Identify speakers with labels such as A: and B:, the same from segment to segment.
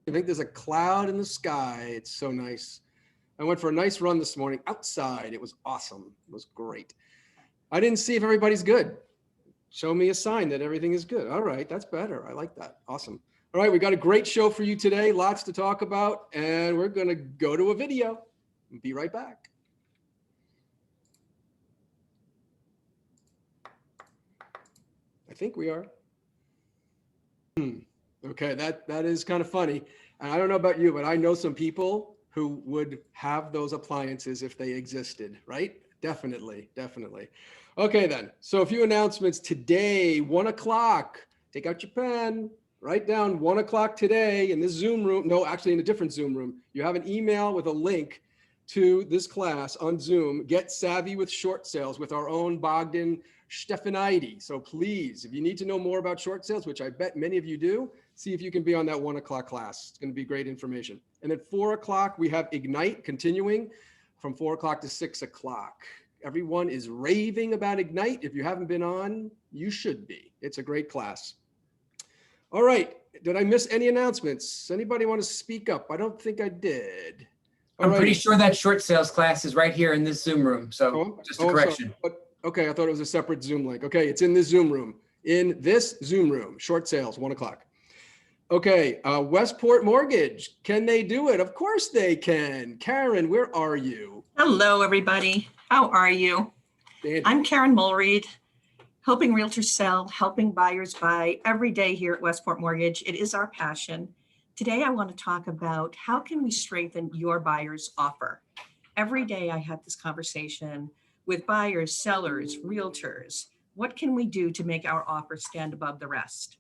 A: I think there's a cloud in the sky. It's so nice. I went for a nice run this morning outside. It was awesome. It was great. I didn't see if everybody's good. Show me a sign that everything is good. All right, that's better. I like that. Awesome. All right, we got a great show for you today. Lots to talk about, and we're going to go to a video. Be right back. I think we are. Okay, that is kind of funny. And I don't know about you, but I know some people who would have those appliances if they existed, right? Definitely, definitely. Okay, then. So a few announcements today, 1 o'clock. Take out your pen, write down 1 o'clock today in this Zoom room. No, actually in a different Zoom room. You have an email with a link to this class on Zoom. Get savvy with short sales with our own Bogdan Stefanidi. So please, if you need to know more about short sales, which I bet many of you do, see if you can be on that 1 o'clock class. It's going to be great information. And then 4 o'clock, we have Ignite continuing from 4 o'clock to 6 o'clock. Everyone is raving about Ignite. If you haven't been on, you should be. It's a great class. All right. Did I miss any announcements? Anybody want to speak up? I don't think I did.
B: I'm pretty sure that short sales class is right here in this Zoom room. So just a correction.
A: Okay, I thought it was a separate Zoom link. Okay, it's in this Zoom room. In this Zoom room, short sales, 1 o'clock. Okay, Westport Mortgage, can they do it? Of course they can. Karen, where are you?
C: Hello, everybody. How are you?
A: Dandy.
C: I'm Karen Mulreed, helping realtors sell, helping buyers buy every day here at Westport Mortgage. It is our passion. Today, I want to talk about how can we strengthen your buyer's offer. Every day I have this conversation with buyers, sellers, realtors. What can we do to make our offer stand above the rest?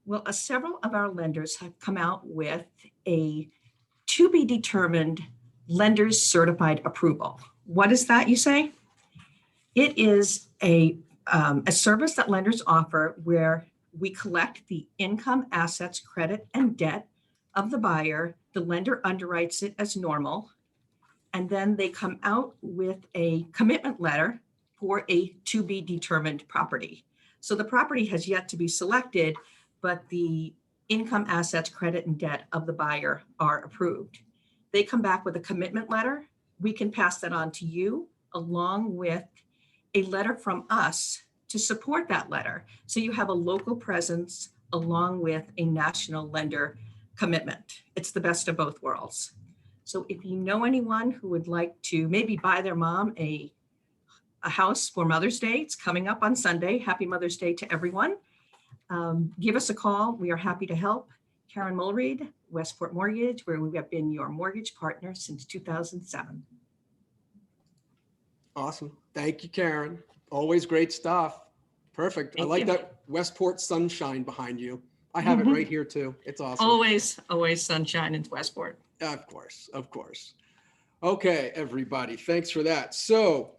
C: Well, several of our lenders have come out with a to be determined lender's certified approval. What is that, you say? It is a service that lenders offer where we collect the income, assets, credit, and debt of the buyer. The lender underwrites it as normal, and then they come out with a commitment letter for a to be determined property. So the property has yet to be selected, but the income, assets, credit, and debt of the buyer are approved. They come back with a commitment letter. We can pass that on to you along with a letter from us to support that letter. So you have a local presence along with a national lender commitment. It's the best of both worlds. So if you know anyone who would like to maybe buy their mom a house for Mother's Day, it's coming up on Sunday. Happy Mother's Day to everyone. Give us a call. We are happy to help. Karen Mulreed, Westport Mortgage, where we have been your mortgage partner since 2007.
A: Awesome. Thank you, Karen. Always great stuff. Perfect.
C: Thank
A: I like
C: you.
A: that Westport sunshine behind you. I have it right here too. It's awesome.
C: Always sunshine in Westport.
A: Of course, of course. Okay, everybody, thanks for that. So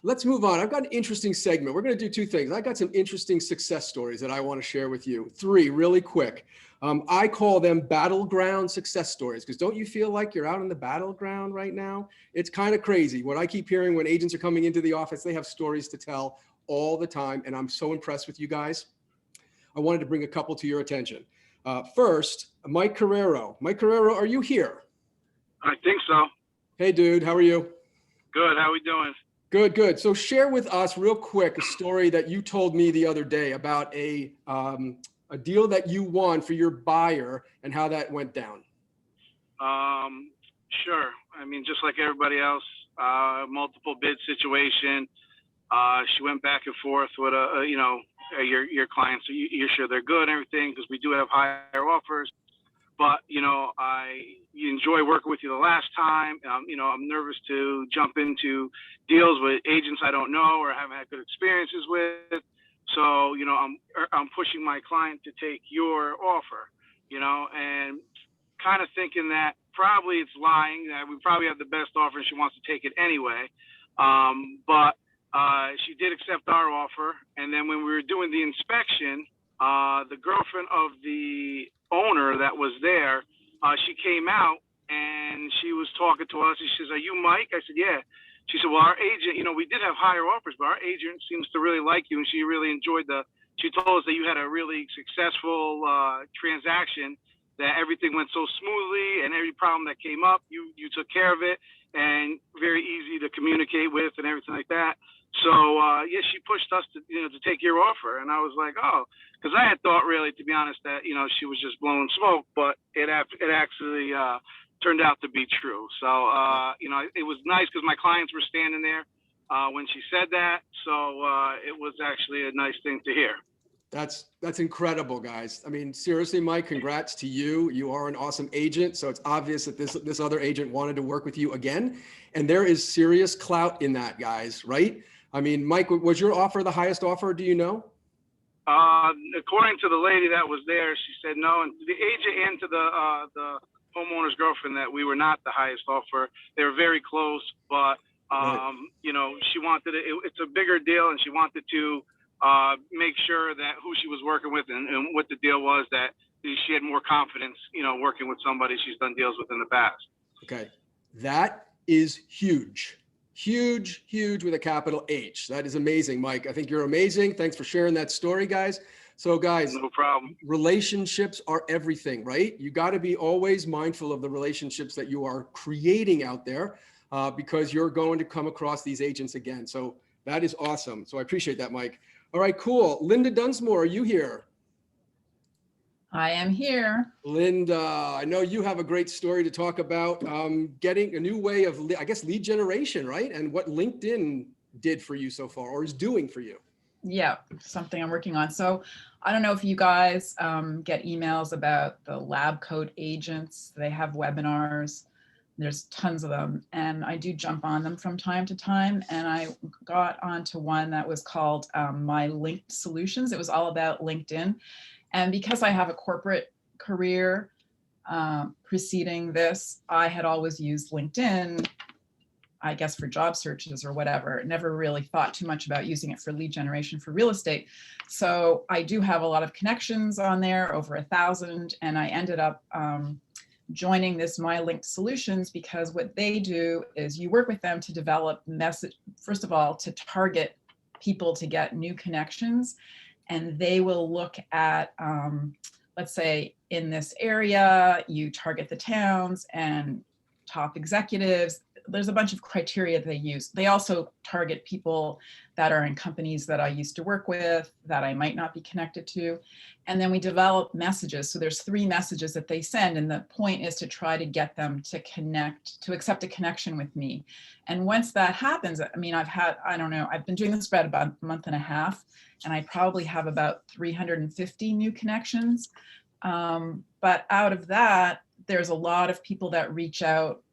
A: let's move on. I've got an interesting segment. We're going to do two things. I got some interesting success stories that I want to share with you. 3 really quick. I call them battleground success stories because don't you feel like you're out in the battleground right now? It's kind of crazy. What I keep hearing when agents are coming into the office, they have stories to tell all the time, and I'm so impressed with you guys. I wanted to bring a couple to your attention. First, Mike Carrero. Mike Carrero, are you here?
D: I think so.
A: Hey, dude, how are you?
D: Good. How we doing?
A: Good, good. So share with us real quick a story that you told me the other day about a deal that you won for your buyer and how that went down.
D: Sure. I mean, just like everybody else, multiple bid situation. She went back and forth with your clients. So you're sure they're good and everything because we do have higher offers. But I enjoy working with you the last time. I'm nervous to jump into deals with agents I don't know or haven't had good experiences with. So I'm pushing my client to take your offer. And kind of thinking that probably it's lying. That we probably have the best offer, and she wants to take it anyway. But she did accept our offer, and then when we were doing the inspection, the girlfriend of the owner that was there, she came out and she was talking to us. She says, "Are you Mike?" I said, "Yeah." She said, "Well, our agent, we did have higher offers, but our agent seems to really like you, and she really enjoyed she told us that you had a really successful transaction that everything went so smoothly, and every problem that came up, you took care of it, and very easy to communicate with and everything like that. So yeah, she pushed us to to take your offer, and I was like, oh, because I had thought really, to be honest, that she was just blowing smoke, but it actually turned out to be true. So it was nice because my clients were standing there when she said that, so it was actually a nice thing to hear.
A: That's incredible, guys. I mean, seriously, Mike, congrats to you. You are an awesome agent. So it's obvious that this other agent wanted to work with you again. And there is serious clout in that, guys, right? I mean, Mike, was your offer the highest offer? Do you know?
D: According to the lady that was there, she said no. And to the agent and to the homeowner's girlfriend, that we were not the highest offer. They were very close, but
A: Right.
D: she wanted it's a bigger deal, and she wanted to make sure that who she was working with and what the deal was, that she had more confidence, working with somebody she's done deals with in the past.
A: Okay. That is huge. Huge, huge with a capital H. That is amazing, Mike. I think you're amazing. Thanks for sharing that story, guys. So guys,
D: No problem.
A: relationships are everything, right? You got to be always mindful of the relationships that you are creating out there because you're going to come across these agents again. So that is awesome. So I appreciate that, Mike. All right, cool. Linda Dunsmore, are you here?
E: I am here.
A: Linda, I know you have a great story to talk about getting a new way of, I guess, lead generation, right? And what LinkedIn did for you so far or is doing for you.
E: Yeah, something I'm working on. So I don't know if you guys get emails about the lab coat agents. They have webinars. There's tons of them. And I do jump on them from time to time. And I got onto one that was called My Linked Solutions. It was all about LinkedIn. And because I have a corporate career preceding this, I had always used LinkedIn, I guess, for job searches or whatever. Never really thought too much about using it for lead generation for real estate. So I do have a lot of connections on there, over 1,000. And I ended up joining this My Linked Solutions because what they do is you work with them to develop message, first of all, to target people to get new connections. And they will look at, let's say in this area, you target the towns and top executives. There's a bunch of criteria they use. They also target people that are in companies that I used to work with that I might not be connected to. And then we develop messages. So there's 3 messages that they send. And the point is to try to get them to connect, to accept a connection with me. And once that happens, I mean, I've been doing this for about a month and a half, and I probably have about 350 new connections. But out of that, there's a lot of people that reach out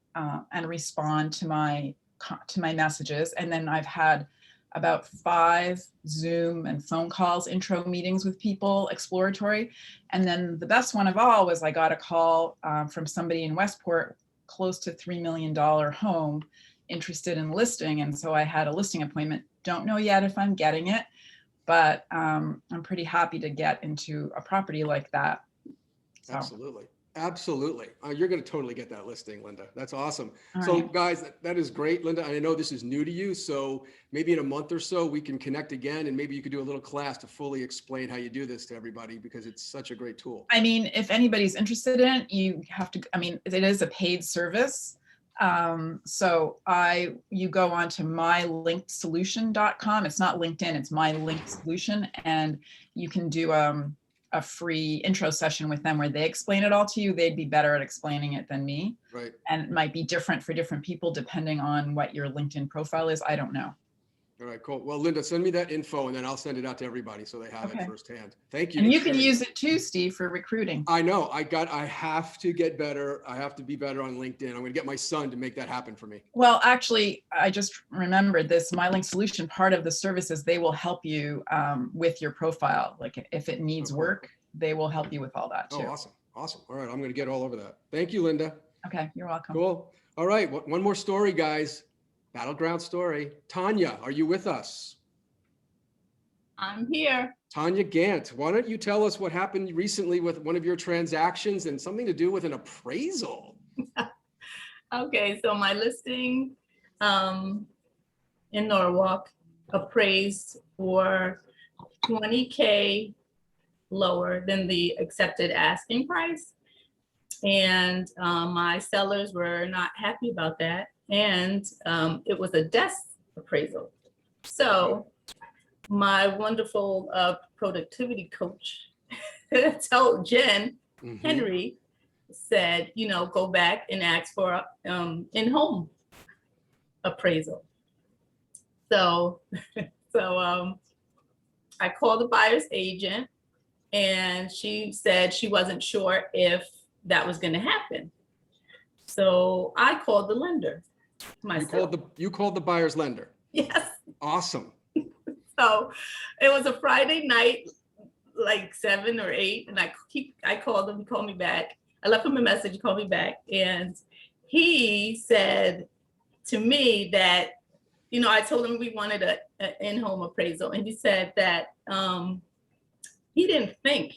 E: and respond to my messages. And then I've had about 5 Zoom and phone calls, intro meetings with people, exploratory. And then the best one of all was I got a call from somebody in Westport, close to $3 million home, interested in listing. And so I had a listing appointment. Don't know yet if I'm getting it, but I'm pretty happy to get into a property like that. So.
A: Absolutely. Absolutely. You're going to totally get that listing, Linda. That's awesome.
E: All
A: So
E: right.
A: guys, that is great, Linda. I know this is new to you. So maybe in a month or so, we can connect again and maybe you could do a little class to fully explain how you do this to everybody because it's such a great tool.
E: I mean, if anybody's interested in it, you have to, I mean, it is a paid service. So you go on to mylinkedsolution.com. It's not LinkedIn, it's My Linked Solution. And you can do a free intro session with them where they explain it all to you. They'd be better at explaining it than me.
A: Right.
E: And it might be different for different people depending on what your LinkedIn profile is. I don't know.
A: All right, cool. Well, Linda, send me that info and then I'll send it out to everybody so they have
E: Okay.
A: it firsthand. Thank you.
E: And you can use it too, Steve, for recruiting.
A: I know. I have to get better. I have to be better on LinkedIn. I'm going to get my son to make that happen for me.
E: Well, actually, I just remembered this My Linked Solution. Part of the service is they will help you with your profile. Like if it needs work, they will help you with all that too.
A: Oh, awesome. Awesome. All right. I'm going to get all over that. Thank you, Linda.
E: Okay, you're welcome.
A: Cool. All right. One more story, guys. Battleground story. Tanya, are you with us?
F: I'm here.
A: Tanya Gant, why don't you tell us what happened recently with one of your transactions and something to do with an appraisal?
F: Okay, so my listing in Norwalk appraised for $20K lower than the accepted asking price. And my sellers were not happy about that. And it was a desk appraisal. So my wonderful productivity coach told Jen
A: Mhm.
F: Henry, said, go back and ask for in-home appraisal. So, I called the buyer's agent, and she said she wasn't sure if that was going to happen. So I called the lender myself.
A: You called the buyer's lender.
F: Yes.
A: Awesome.
F: So it was a Friday night, like 7 or 8, and I called him. He called me back. I left him a message. He called me back, and he said to me that, I told him we wanted an in-home appraisal, and he said that he didn't think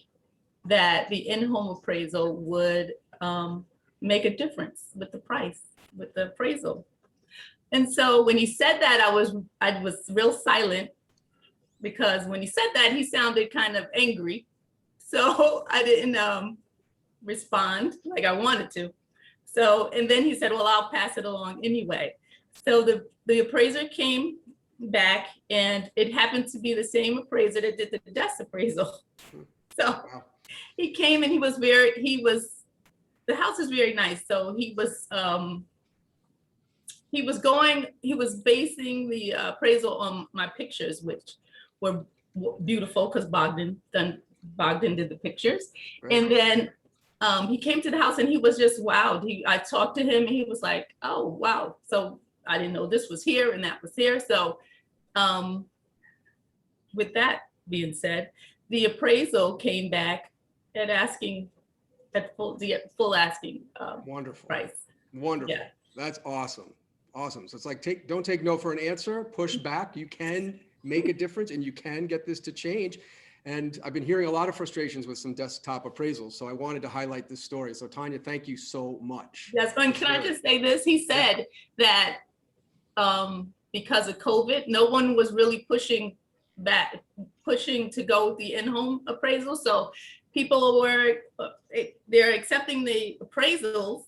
F: that the in-home appraisal would make a difference with the price, with the appraisal. And so when he said that, I was real silent, because when he said that, he sounded kind of angry. So I didn't respond like I wanted to. So, and then he said, well, I'll pass it along anyway. So the appraiser came back, and it happened to be the same appraiser that did the desk appraisal. So
A: Wow.
F: he came, and the house is very nice. So he was basing the appraisal on my pictures, which were beautiful, because Bogdan did the pictures.
A: Right.
F: And then he came to the house, and he was just wowed. I talked to him, and he was like, oh, wow. So I didn't know this was here and that was here. So with that being said, the appraisal came back at full asking
A: Wonderful.
F: price.
A: Wonderful.
F: Yeah.
A: That's awesome. Awesome. So it's like, don't take no for an answer, push back. You can make a difference, and you can get this to change. And I've been hearing a lot of frustrations with some desktop appraisals. So I wanted to highlight this story. So Tanya, thank you so much.
F: Yes, and can I just say this? He said that because of COVID, no one was really pushing to go with the in-home appraisal. So people they're accepting the appraisals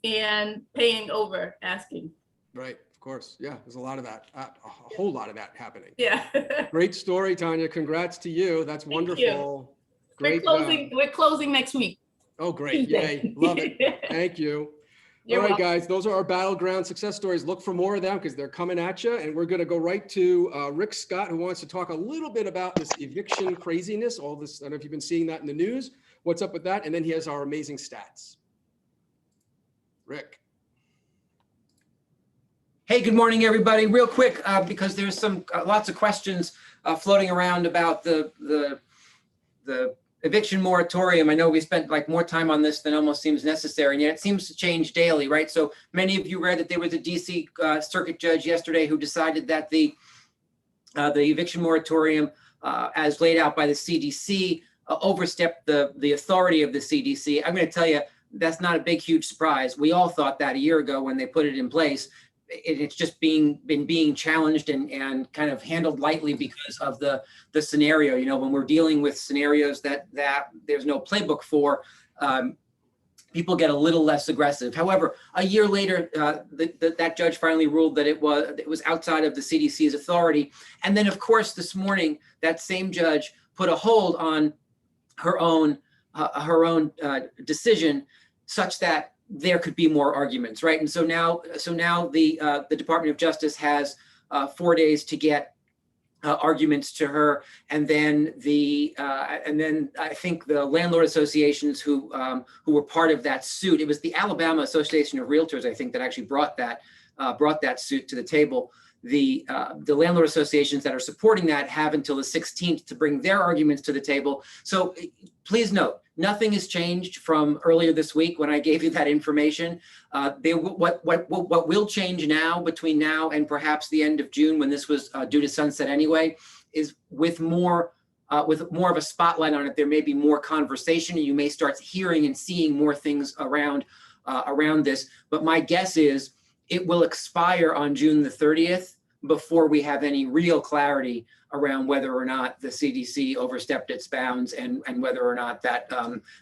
F: and paying over asking.
A: Right. Of course. Yeah. There's a lot of that, a whole lot of that happening.
F: Yeah.
A: Great story, Tanya. Congrats to you. That's
F: Thank
A: wonderful.
F: We're
A: Great job.
F: closing next week.
A: Oh, great. Yay. Love it. Thank you.
F: You're
A: All right,
F: welcome.
A: guys, those are our battleground success stories. Look for more of them, because they're coming at you. And we're going to go right to Rick Scott, who wants to talk a little bit about this eviction craziness. All this, I don't know if you've been seeing that in the news. What's up with that? And then he has our amazing stats. Rick.
B: Hey, good morning, everybody. Real quick, because there's some lots of questions floating around about the eviction moratorium. I know we spent like more time on this than almost seems necessary, and yet it seems to change daily, right? So many of you read that there was a DC circuit judge yesterday who decided that the eviction moratorium, as laid out by the CDC, overstepped the authority of the CDC. I'm going to tell you, that's not a big, huge surprise. We all thought that a year ago when they put it in place. It's just been being challenged and kind of handled lightly because of the scenario. When we're dealing with scenarios that there's no playbook for, people get a little less aggressive. However, a year later, that judge finally ruled that it was outside of the CDC's authority. And then, of course, this morning, that same judge put a hold on her own decision, such that there could be more arguments, right? And so now the Department of Justice has 4 days to get arguments to her, and then I think the landlord associations who were part of that suit. It was the Alabama Association of Realtors, I think, that actually brought that suit to the table. The landlord associations that are supporting that have until the 16th to bring their arguments to the table. So please note, nothing has changed from earlier this week when I gave you that information. What will change now, between now and perhaps the end of June, when this was due to sunset anyway, is with more of a spotlight on it. There may be more conversation, and you may start hearing and seeing more things around this. But my guess is it will expire on June the 30th. before we have any real clarity around whether or not the CDC overstepped its bounds and whether or not that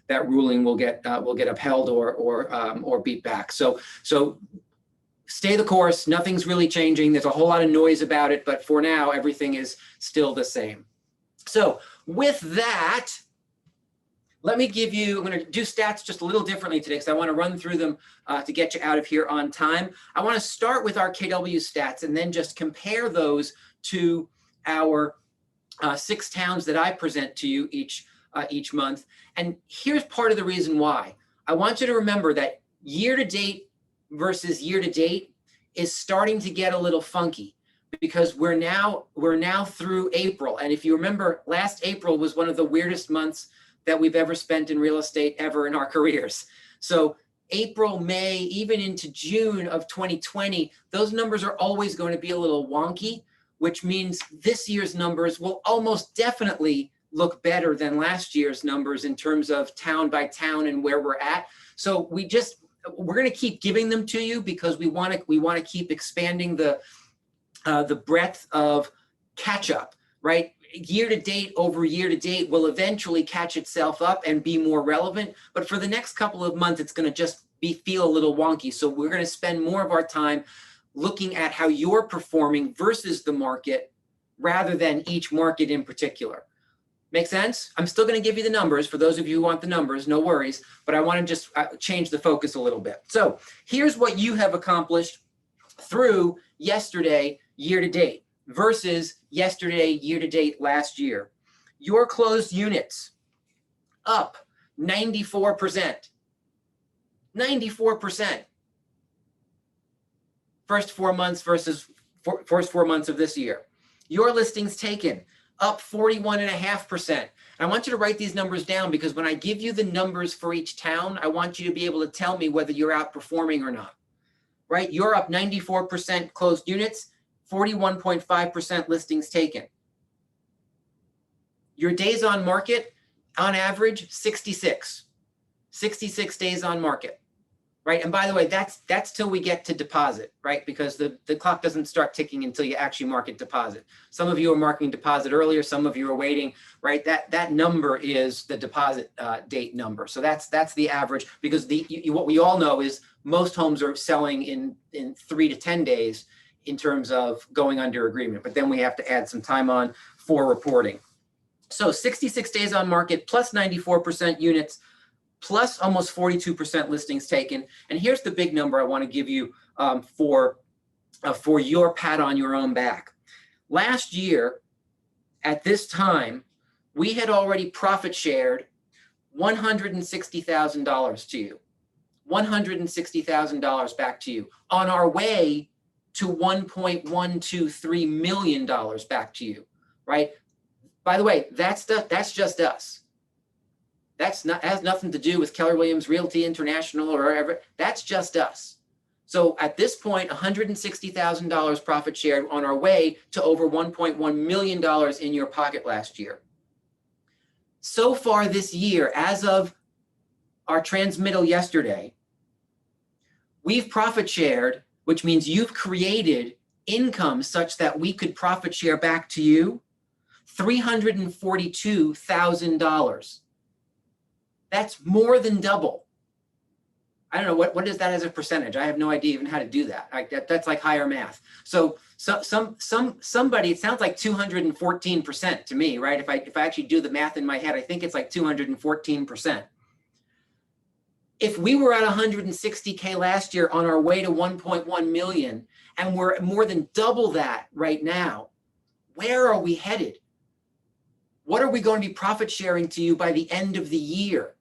B: that ruling will get upheld or beat back. So stay the course. Nothing's really changing. There's a whole lot of noise about it, but for now, everything is still the same. So with that, let me give you, I'm going to do stats just a little differently today because I want to run through them to get you out of here on time. I want to start with our KW stats and then just compare those to our 6 towns that I present to you each month. And here's part of the reason why. I want you to remember that year to date versus year to date is starting to get a little funky because we're now through April. And if you remember, last April was one of the weirdest months that we've ever spent in real estate ever in our careers. So April, May, even into June of 2020, those numbers are always going to be a little wonky, which means this year's numbers will almost definitely look better than last year's numbers in terms of town by town and where we're at. So we're going to keep giving them to you because we want to keep expanding the breadth of catch up, right? Year to date over year to date will eventually catch itself up and be more relevant. But for the next couple of months, it's going to just feel a little wonky. So we're going to spend more of our time looking at how you're performing versus the market rather than each market in particular. Make sense? I'm still going to give you the numbers for those of you who want the numbers, no worries, but I want to just change the focus a little bit. So here's what you have accomplished through yesterday, year to date, versus yesterday, year to date, last year. Your closed units up 94%. 94%. First 4 months versus first 4 months of this year. Your listings taken up 41.5%. And I want you to write these numbers down because when I give you the numbers for each town, I want you to be able to tell me whether you're outperforming or not, right? You're up 94% closed units, 41.5% listings taken. Your days on market, on average, 66 days on market, right? And by the way, that's till we get to deposit, right? Because the clock doesn't start ticking until you actually market deposit. Some of you are marking deposit earlier, some of you are waiting, right? That number is the deposit date number. So that's the average because what we all know is most homes are selling in 3 to 10 days in terms of going under agreement, but then we have to add some time on for reporting. So 66 days on market plus 94% units plus almost 42% listings taken. And here's the big number I want to give you for your pat on your own back. Last year, at this time, we had already profit shared $160,000 to you, $160,000 back to you on our way to $1.123 million back to you, right? By the way, that's just us. Has nothing to do with Keller Williams Realty International or whatever. That's just us. So at this point, $160,000 profit shared on our way to over $1.1 million in your pocket last year. So far this year, as of our transmittal yesterday, we've profit shared, which means you've created income such that we could profit share back to you, $342,000. That's more than double. I don't know, what is that as a percentage? I have no idea even how to do that. That's like higher math. So somebody, it sounds like 214% to me, right? If I actually do the math in my head, I think it's like 214%. If we were at 160K last year on our way to 1.1 million, and we're more than double that right now, where are we headed? What are we going to be profit sharing to you by the end of the year?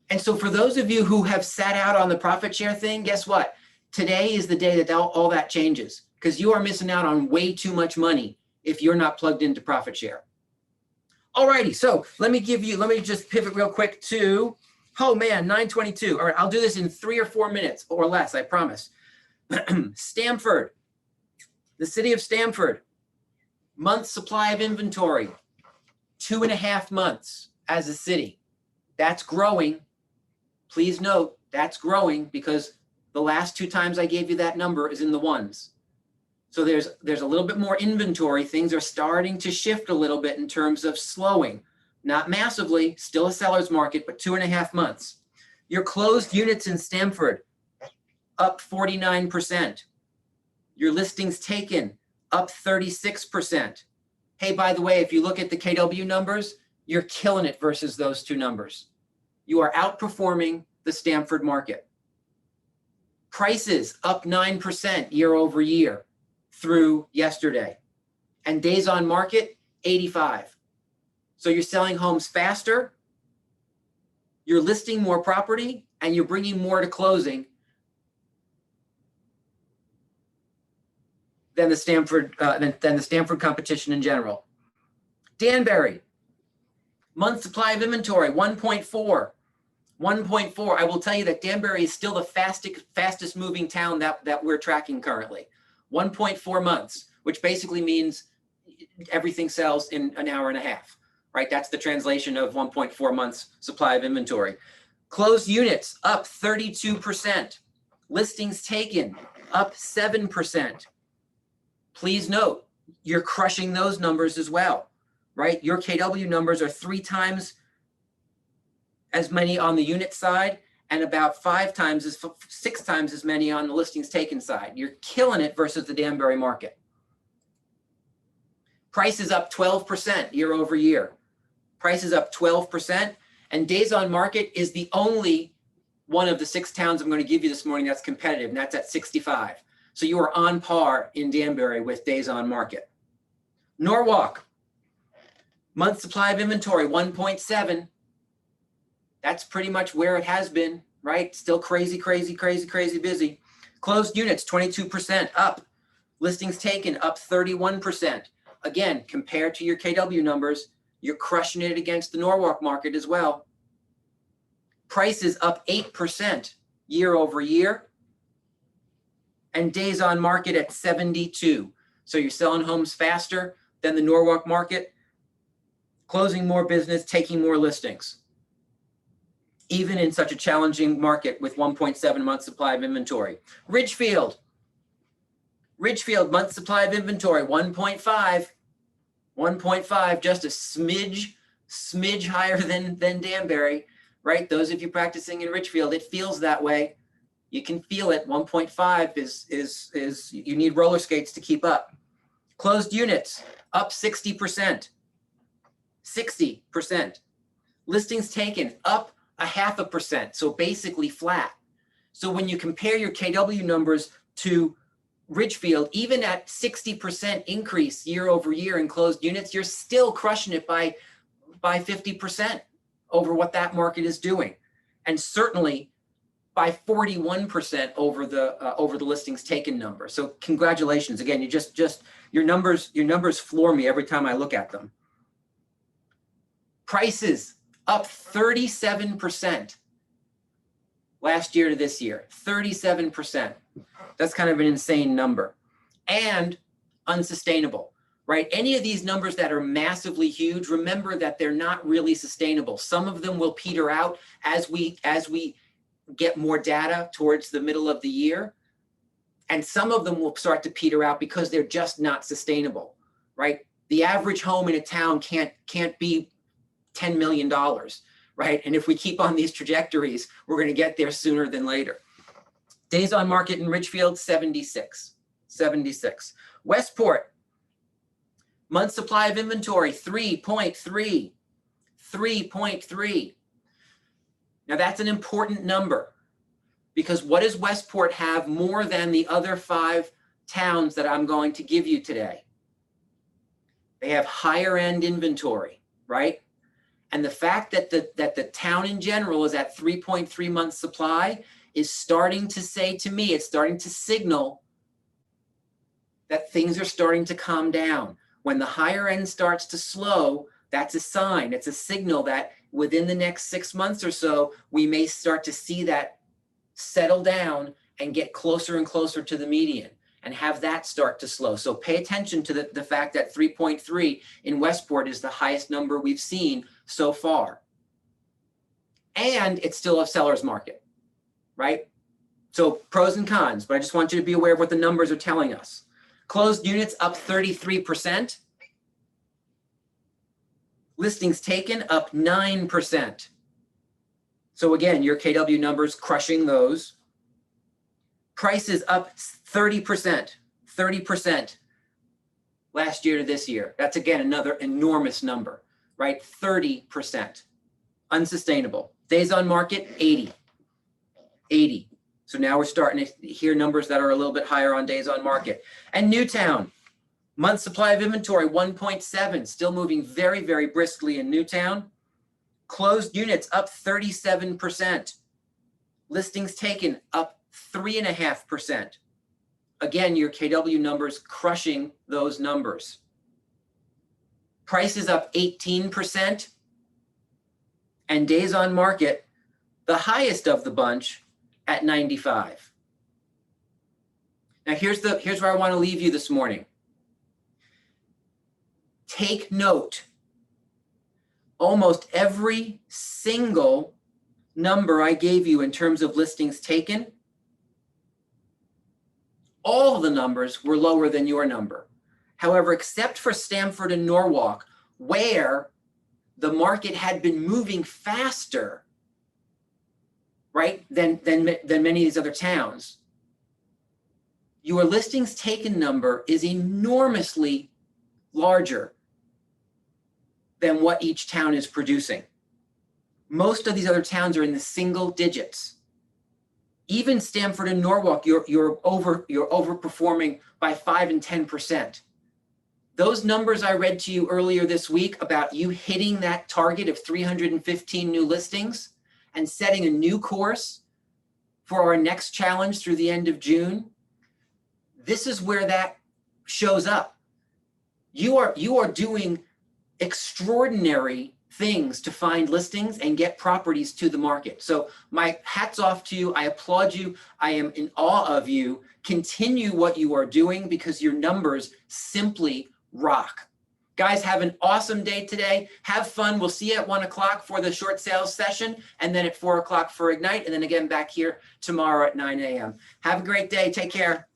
B: And so for those of you who have sat out on the profit share thing, guess what? Today is the day that all that changes because you are missing out on way too much money if you're not plugged into profit share. Alrighty, so let me just pivot real quick to, oh man, 9:22. All right, I'll do this in 3 or 4 minutes or less, I promise. Stamford, the city of Stamford, month supply of inventory, 2.5 months as a city. That's growing. Please note, that's growing because the last 2 times I gave you that number is in the ones. So there's a little bit more inventory. Things are starting to shift a little bit in terms of slowing. Not massively, still a seller's market, but 2.5 months. Your closed units in Stamford, up 49%. Your listings taken, up 36%. Hey, by the way, if you look at the KW numbers, you're killing it versus those two numbers. You are outperforming the Stamford market. Prices up 9% year over year through yesterday. And days on market, 85. So you're selling homes faster, you're listing more property, and you're bringing more to closing than the Stamford competition in general. Danbury, month supply of inventory, 1.4. 1.4. I will tell you that Danbury is still the fastest moving town that we're tracking currently. 1.4 months, which basically means everything sells in an hour and a half, right? That's the translation of 1.4 months supply of inventory. Closed units up 32%. Listings taken up 7%. Please note, you're crushing those numbers as well, right? Your KW numbers are 3 times as many on the unit side and about 6 times as many on the listings taken side. You're killing it versus the Danbury market. Price is up 12% year over year. Price is up 12%, and days on market is the only one of the 6 towns I'm going to give you this morning that's competitive, and that's at 65. So you are on par in Danbury with days on market. Norwalk, month supply of inventory, 1.7. That's pretty much where it has been, right? Still crazy busy. Closed units, 22% up. Listings taken up 31%. Again, compared to your KW numbers, you're crushing it against the Norwalk market as well. Prices up 8% year over year. And days on market at 72. So you're selling homes faster than the Norwalk market, closing more business, taking more listings, even in such a challenging market with 1.7 months supply of inventory. Ridgefield, month supply of inventory, 1.5. 1.5, just a smidge higher than Danbury, right? Those of you practicing in Ridgefield, it feels that way. You can feel it. 1.5 is you need roller skates to keep up. Closed units up 60%. 60%. Listings taken up 0.5%. So basically flat. So when you compare your KW numbers to Ridgefield, even at 60% increase year over year in closed units, you're still crushing it by 50% over what that market is doing, and certainly by 41% over the listings taken number. So congratulations again. You just your numbers floor me every time I look at them. Prices up 37% last year to this year, 37%. That's kind of an insane number and unsustainable, right? Any of these numbers that are massively huge, remember that they're not really sustainable. Some of them will peter out as we get more data towards the middle of the year. And some of them will start to peter out because they're just not sustainable, right? The average home in a town can't be $10 million, right? And if we keep on these trajectories, we're going to get there sooner than later. Days on market in Ridgefield, 76. Westport, month supply of inventory, 3.3. 3.3. Now that's an important number, because what does Westport have more than the other 5 towns that I'm going to give you today? They have higher end inventory, right? And the fact that the town in general is at 3.3 months supply is starting to say to me, it's starting to signal that things are starting to calm down. When the higher end starts to slow, that's a sign. It's a signal that within the next 6 months or so, we may start to see that settle down and get closer and closer to the median and have that start to slow. So pay attention to the fact that 3.3 in Westport is the highest number we've seen so far. And it's still a seller's market, right? So pros and cons, but I just want you to be aware of what the numbers are telling us. Closed units up 33%. Listings taken up 9%. So again, your KW numbers crushing those. Prices up 30%, 30% last year to this year. That's again, another enormous number, right? 30%, unsustainable. Days on market, 80, 80. So now we're starting to hear numbers that are a little bit higher on days on market. And Newtown, month supply of inventory, 1.7, still moving very, very briskly in Newtown. Closed units up 37%. Listings taken up 3.5%. Again, your KW numbers crushing those numbers. Prices up 18%. And days on market, the highest of the bunch at 95. Now here's where I want to leave you this morning. Take note. Almost every single number I gave you in terms of listings taken, all the numbers were lower than your number. However, except for Stamford and Norwalk, where the market had been moving faster, right, than many of these other towns, your listings taken number is enormously larger than what each town is producing. Most of these other towns are in the single digits. Even Stamford and Norwalk, you're overperforming by 5 and 10%. Those numbers I read to you earlier this week about you hitting that target of 315 new listings and setting a new course for our next challenge through the end of June, this is where that shows up. You are doing extraordinary things to find listings and get properties to the market. So my hat's off to you. I applaud you. I am in awe of you. Continue what you are doing because your numbers simply rock. Guys, have an awesome day today. Have fun. We'll see you at 1 o'clock for the short sales session and then at 4 o'clock for Ignite and then again back here tomorrow at 9 a.m. Have a great day. Take care.